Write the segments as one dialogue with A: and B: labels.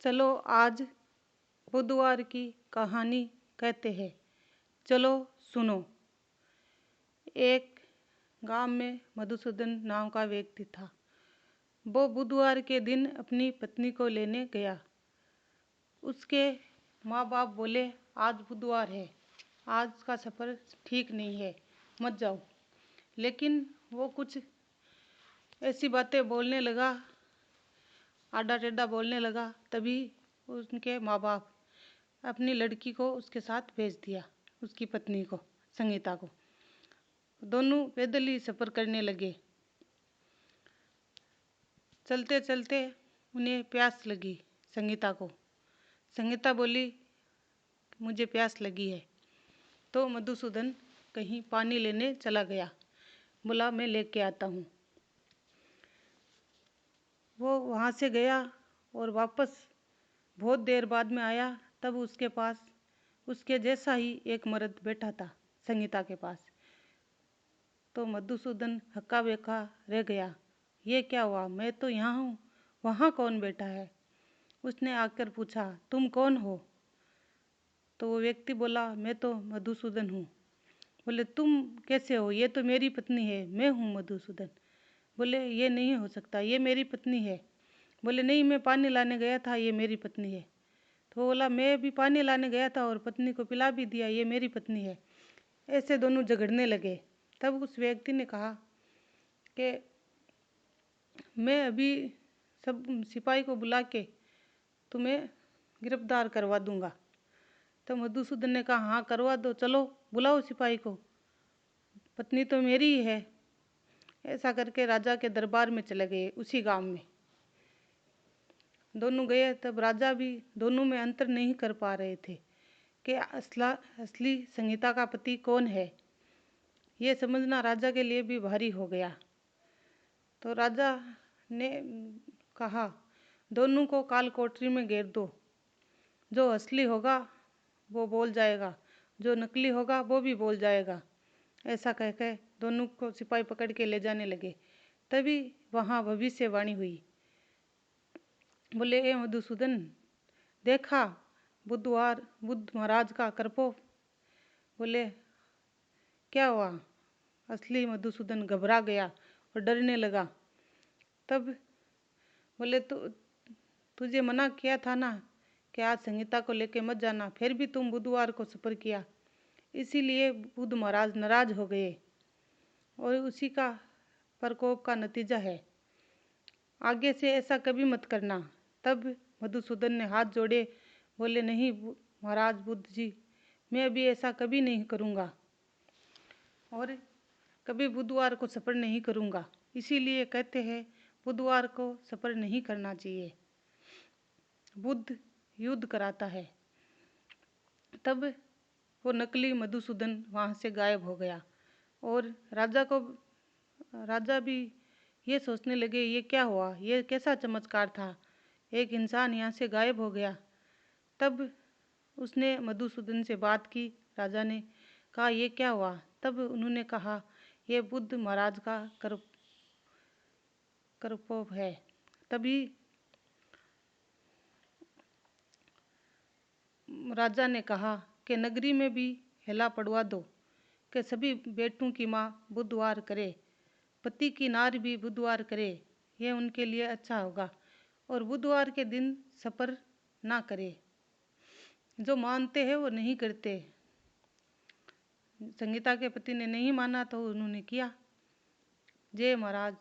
A: चलो आज बुधवार की कहानी कहते हैं। चलो सुनो। एक गांव में मधुसूदन नाम का व्यक्ति था। वो बुधवार के दिन अपनी पत्नी को लेने गया। उसके माँ बाप बोले आज बुधवार है, आज का सफ़र ठीक नहीं है, मत जाओ। लेकिन वो कुछ ऐसी बातें बोलने लगा, आड़ा टेढ़ा बोलने लगा। तभी उनके माँ बाप अपनी लड़की को उसके साथ भेज दिया, उसकी पत्नी को, संगीता को। दोनों पैदल ही सफ़र करने लगे। चलते चलते उन्हें प्यास लगी। संगीता को संगीता बोली मुझे प्यास लगी है। तो मधुसूदन कहीं पानी लेने चला गया। बोला मैं लेके आता हूँ। वो वहाँ से गया और वापस बहुत देर बाद में आया। तब उसके पास उसके जैसा ही एक मर्द बैठा था संगीता के पास। तो मधुसूदन हक्का बक्का रह गया, ये क्या हुआ, मैं तो यहाँ हूँ, वहाँ कौन बैठा है। उसने आकर पूछा तुम कौन हो। तो वो व्यक्ति बोला मैं तो मधुसूदन हूँ। बोले तुम कैसे हो, ये तो मेरी पत्नी है, मैं हूँ मधुसूदन। बोले ये नहीं हो सकता, ये मेरी पत्नी है। बोले नहीं, मैं पानी लाने गया था, ये मेरी पत्नी है। तो बोला मैं भी पानी लाने गया था और पत्नी को पिला भी दिया, ये मेरी पत्नी है। ऐसे दोनों झगड़ने लगे। तब उस व्यक्ति ने कहा कि मैं अभी सब सिपाही को बुला के तुम्हें गिरफ्तार करवा दूंगा। तो मधुसूदन ने कहा हाँ करवा दो, चलो बुलाओ सिपाही को, पत्नी तो मेरी ही है। ऐसा करके राजा के दरबार में चले गए। उसी गांव में दोनों गए। तब राजा भी दोनों में अंतर नहीं कर पा रहे थे कि असली संगीता का पति कौन है। ये समझना राजा के लिए भी भारी हो गया। तो राजा ने कहा दोनों को काल कोठरी में घेर दो, जो असली होगा वो बोल जाएगा, जो नकली होगा वो भी बोल जाएगा। ऐसा कह के दोनों को सिपाही पकड़ के ले जाने लगे। तभी वहाँ भविष्यवाणी हुई। बोले ए मधुसूदन, देखा बुद्ध महाराज का करपोप। बोले क्या हुआ। असली मधुसूदन घबरा गया और डरने लगा। तब बोले तुझे मना किया था ना कि आज संगीता को लेके मत जाना, फिर भी तुम बुधवार को सफ़र किया, इसीलिए बुद्ध महाराज नाराज हो गए और उसी का प्रकोप का नतीजा है। आगे से ऐसा कभी मत करना। तब मधुसूदन ने हाथ जोड़े, बोले नहीं महाराज बुद्ध जी, मैं अभी ऐसा कभी नहीं करूँगा और कभी बुधवार को सफ़र नहीं करूँगा। इसीलिए कहते हैं बुधवार को सफ़र नहीं करना चाहिए, बुद्ध युद्ध कराता है। तब वो नकली मधुसूदन वहाँ से गायब हो गया और राजा भी ये सोचने लगे ये क्या हुआ, ये कैसा चमत्कार था, एक इंसान यहाँ से गायब हो गया। तब उसने मधुसूदन से बात की। राजा ने कहा ये क्या हुआ। तब उन्होंने कहा ये बुद्ध महाराज का करपोप है। तभी राजा ने कहा कि नगरी में भी हेला पड़वा दो कि सभी बेटों की माँ बुधवार करे, पति की नार भी बुधवार करे, ये उनके लिए अच्छा होगा, और बुधवार के दिन सफ़र ना करे। जो मानते हैं वो नहीं करते। संगीता के पति ने नहीं माना तो उन्होंने किया। जय महाराज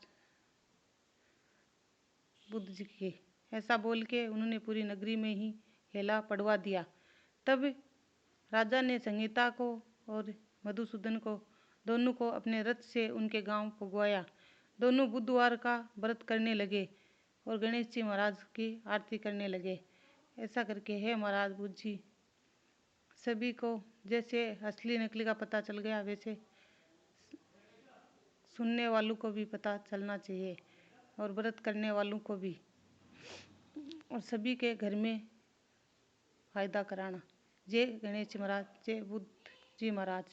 A: बुद्ध जी की, ऐसा बोल के उन्होंने पूरी नगरी में ही हेला पड़वा दिया। तब राजा ने संगीता को और मधुसूदन को दोनों को अपने रथ से उनके गांव पहुँचाया। दोनों बुधवार का व्रत करने लगे और गणेश जी महाराज की आरती करने लगे। ऐसा करके हे महाराज बुद्ध जी, सभी को जैसे असली नकली का पता चल गया, वैसे सुनने वालों को भी पता चलना चाहिए और व्रत करने वालों को भी, और सभी के घर में फायदा कराना। जय गणेश जी महाराज, जय बुद्ध जी महाराज।